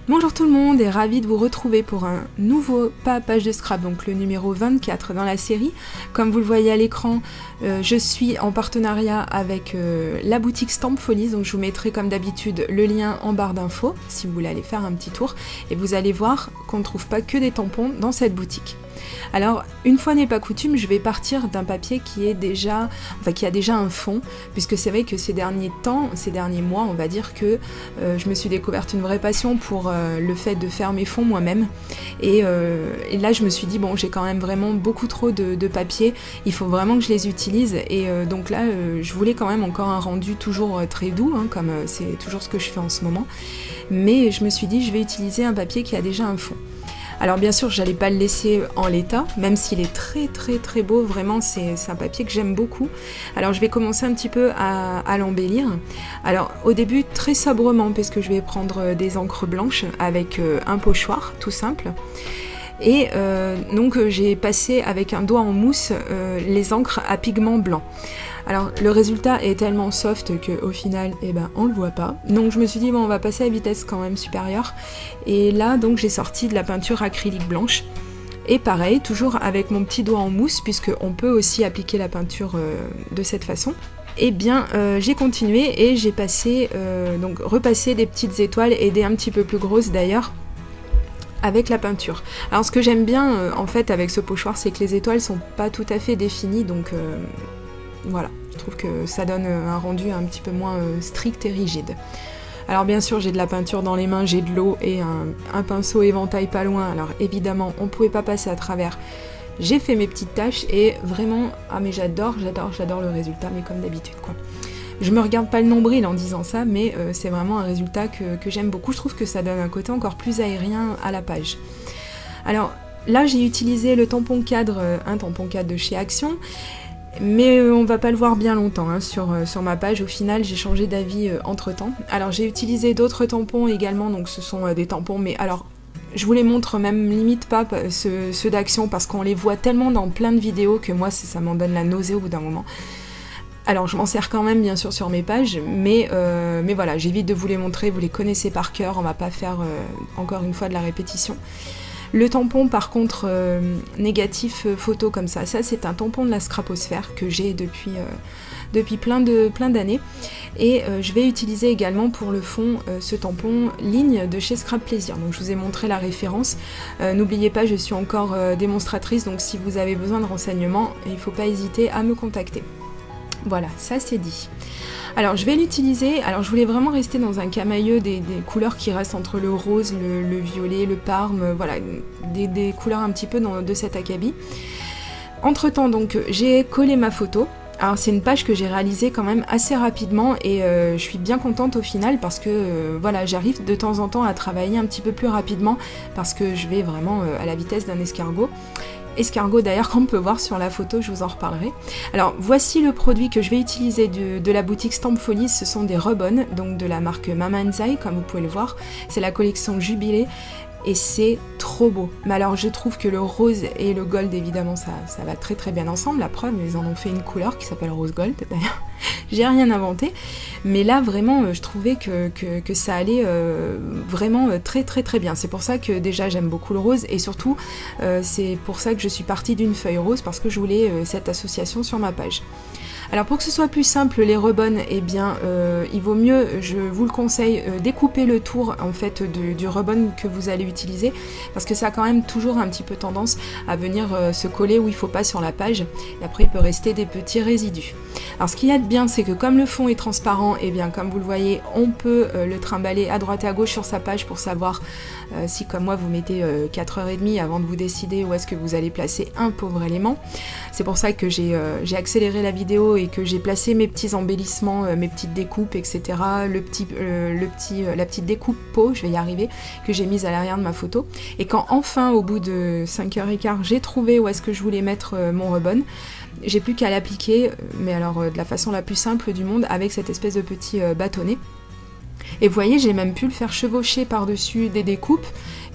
Bonjour tout le monde et ravi de vous retrouver pour un nouveau pas à page de scrap, donc le numéro 24 dans la série. Comme vous le voyez à l'écran, je suis en partenariat avec la boutique Stamp Folies, donc je vous mettrai comme d'habitude le lien en barre d'infos si vous voulez aller faire un petit tour et vous allez voir qu'on ne trouve pas que des tampons dans cette boutique. Alors, une fois n'est pas coutume, je vais partir d'un papier qui a déjà un fond, puisque c'est vrai que ces derniers mois, on va dire que je me suis découverte une vraie passion pour le fait de faire mes fonds moi-même. Et là, je me suis dit, bon, j'ai quand même vraiment beaucoup trop de papier, il faut vraiment que je les utilise. Et donc là, je voulais quand même encore un rendu toujours très doux, hein, comme c'est toujours ce que je fais en ce moment. Mais je me suis dit, je vais utiliser un papier qui a déjà un fond. Alors bien sûr, j'allais pas le laisser en l'état, même s'il est très très très beau, vraiment c'est un papier que j'aime beaucoup. Alors je vais commencer un petit peu à l'embellir. Alors au début très sobrement, parce que je vais prendre des encres blanches avec un pochoir tout simple. Et donc j'ai passé avec un doigt en mousse les encres à pigment blanc. Alors le résultat est tellement soft qu'au final, on le voit pas. Donc je me suis dit bon, on va passer à vitesse quand même supérieure. Et là donc j'ai sorti de la peinture acrylique blanche. Et pareil, toujours avec mon petit doigt en mousse, puisqu'on peut aussi appliquer la peinture de cette façon. Eh bien, j'ai continué et j'ai passé, repassé des petites étoiles et des un petit peu plus grosses d'ailleurs, avec la peinture. Alors ce que j'aime bien en fait avec ce pochoir, c'est que les étoiles sont pas tout à fait définies, donc voilà, je trouve que ça donne un rendu un petit peu moins strict et rigide. Alors bien sûr j'ai de la peinture dans les mains, j'ai de l'eau et un pinceau éventail pas loin, alors évidemment on pouvait pas passer à travers. J'ai fait mes petites tâches et vraiment, mais j'adore le résultat, mais comme d'habitude quoi. Je me regarde pas le nombril en disant ça, mais c'est vraiment un résultat que j'aime beaucoup. Je trouve que ça donne un côté encore plus aérien à la page. Alors là, j'ai utilisé le tampon cadre, un tampon cadre de chez Action, mais on va pas le voir bien longtemps hein, sur ma page. Au final, j'ai changé d'avis entre-temps. Alors j'ai utilisé d'autres tampons également, donc ce sont des tampons, mais alors je vous les montre même limite pas ceux d'Action, parce qu'on les voit tellement dans plein de vidéos que moi ça m'en donne la nausée au bout d'un moment. Alors je m'en sers quand même bien sûr sur mes pages, mais voilà, j'évite de vous les montrer, vous les connaissez par cœur, on va pas faire encore une fois de la répétition. Le tampon par contre négatif photo comme ça c'est un tampon de la Scraposphère que j'ai depuis plein d'années, et je vais utiliser également pour le fond ce tampon ligne de chez Scrap Plaisir. Donc je vous ai montré la référence, n'oubliez pas, je suis encore démonstratrice, donc si vous avez besoin de renseignements, il ne faut pas hésiter à me contacter. Voilà, ça c'est dit. Alors je vais l'utiliser, alors je voulais vraiment rester dans un camailleux des couleurs qui restent entre le rose, le violet, le parme, voilà, des couleurs un petit peu de cet acabit. Entre temps donc j'ai collé ma photo. Alors c'est une page que j'ai réalisée quand même assez rapidement et je suis bien contente au final parce que voilà, j'arrive de temps en temps à travailler un petit peu plus rapidement parce que je vais vraiment à la vitesse d'un escargot. Escargot d'ailleurs qu'on peut voir sur la photo, je vous en reparlerai. Alors voici le produit que je vais utiliser de la boutique Stamp Folies, ce sont des rebonds, donc de la marque Mama Zai, comme vous pouvez le voir, c'est la collection Jubilé. Et c'est trop beau. Mais alors je trouve que le rose et le gold évidemment ça va très très bien ensemble. La preuve, ils en ont fait une couleur qui s'appelle rose gold d'ailleurs. J'ai rien inventé. Mais là vraiment je trouvais que ça allait vraiment très très très bien. C'est pour ça que déjà j'aime beaucoup le rose et surtout c'est pour ça que je suis partie d'une feuille rose parce que je voulais cette association sur ma page. Alors pour que ce soit plus simple, les rebonds, eh bien, il vaut mieux, je vous le conseille, découper le tour en fait du rebond que vous allez utiliser, parce que ça a quand même toujours un petit peu tendance à venir se coller où il ne faut pas sur la page, et après il peut rester des petits résidus. Alors ce qu'il y a de bien, c'est que comme le fond est transparent, eh bien comme vous le voyez, on peut le trimballer à droite et à gauche sur sa page pour savoir si comme moi vous mettez 4h30 avant de vous décider où est-ce que vous allez placer un pauvre élément. C'est pour ça que j'ai accéléré la vidéo et que j'ai placé mes petits embellissements, mes petites découpes, etc. La petite découpe peau, je vais y arriver, que j'ai mise à l'arrière de ma photo. Et quand enfin, au bout de 5h15, j'ai trouvé où est-ce que je voulais mettre mon rebond, j'ai plus qu'à l'appliquer, mais alors de la façon la plus simple du monde, avec cette espèce de petit bâtonnet. Et vous voyez, j'ai même pu le faire chevaucher par-dessus des découpes.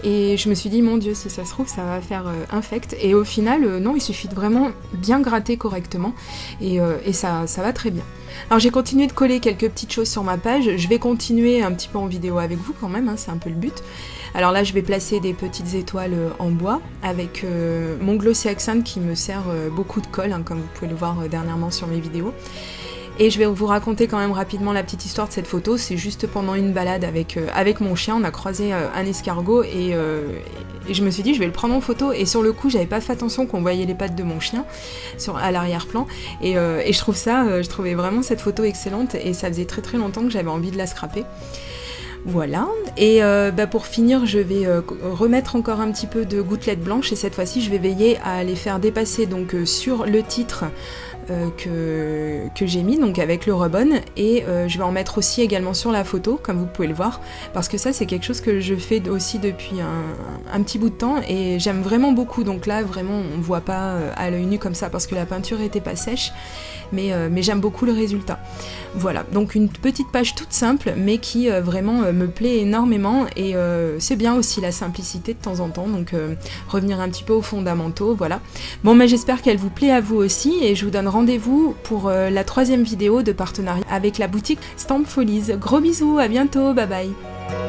Et je me suis dit, mon Dieu, si ça se trouve, ça va faire infect. Et au final, non, il suffit de vraiment bien gratter correctement. Et ça va très bien. Alors j'ai continué de coller quelques petites choses sur ma page. Je vais continuer un petit peu en vidéo avec vous quand même, hein, c'est un peu le but. Alors là, je vais placer des petites étoiles en bois avec mon Glossy Accent qui me sert beaucoup de colle, hein, comme vous pouvez le voir dernièrement sur mes vidéos. Et je vais vous raconter quand même rapidement la petite histoire de cette photo. C'est juste pendant une balade avec mon chien, on a croisé un escargot et je me suis dit je vais le prendre en photo. Et sur le coup, j'avais pas fait attention qu'on voyait les pattes de mon chien à l'arrière-plan. Et je trouvais vraiment cette photo excellente et ça faisait très très longtemps que j'avais envie de la scraper. Voilà, et pour finir, je vais remettre encore un petit peu de gouttelettes blanches et cette fois-ci, je vais veiller à les faire dépasser donc sur le titre que j'ai mis, donc avec le rebond, et je vais en mettre aussi également sur la photo, comme vous pouvez le voir, parce que ça, c'est quelque chose que je fais aussi depuis un petit bout de temps et j'aime vraiment beaucoup. Donc là, vraiment, on voit pas à l'œil nu comme ça parce que la peinture était pas sèche, mais j'aime beaucoup le résultat. Voilà, donc une petite page toute simple mais qui vraiment me plaît énormément et c'est bien aussi la simplicité de temps en temps, donc revenir un petit peu aux fondamentaux, voilà. Bon, mais j'espère qu'elle vous plaît à vous aussi et je vous donne rendez-vous pour la 3e vidéo de partenariat avec la boutique Stampfolies. Gros bisous, à bientôt, bye bye.